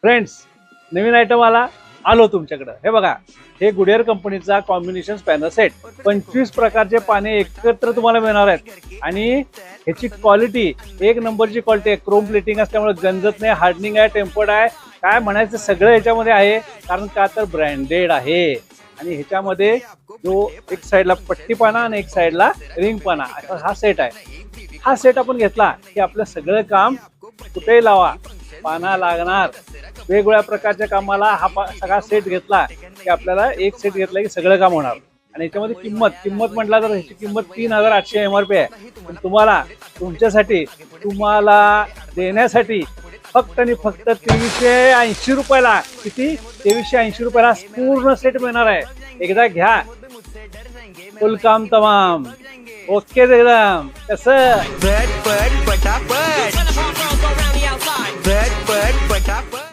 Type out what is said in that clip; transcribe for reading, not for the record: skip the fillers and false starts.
Friends, नवीन item आलो तुमच्याकडे। हे बघा, हे गुडियर कंपनीचा कॉम्बिनेशन स्पॅनर सेट 25 प्रकारचे पाने एकत्र तुम्हाला मिळणार आहेत आणि ह्याची क्वालिटी एक नंबरची क्वालिटी आहे। क्रोम प्लेटिंग असल्यामुळे गंजत नाही, हार्डनिंग आहे, टेम्पर्ड आहे, काय म्हणायचं सगळं ह्याच्यामध्ये आहे। कारण का तर ब्रँडेड आहे आणि ह्याच्यामध्ये जो एक साइडला पट्टी पाना आणि एक साइडला रिंग पाना असा हा सेट आहे। हा सेट आपण घेतला की आपलं सगळं काम कुठेही लावा पाना लागणार। वेगवेगळ्या प्रकारच्या कामाला हा सगळा सेट घेतला की आपल्याला एक सेट घेतला की सगळं काम होणार। आणि याच्यामध्ये किंमत म्हटला तर ह्याची किंमत 3800 MRP आहे। पण तुम्हाला तुमच्यासाठी तुम्हाला देण्यासाठी फक्त आणि फक्त 2380 रुपयाला, किती 2380 रुपयाला पूर्ण सेट मिळणार आहे। एकदा घ्या, फुल काम तमाम, ओके एकदम। कसं पट पट पटापट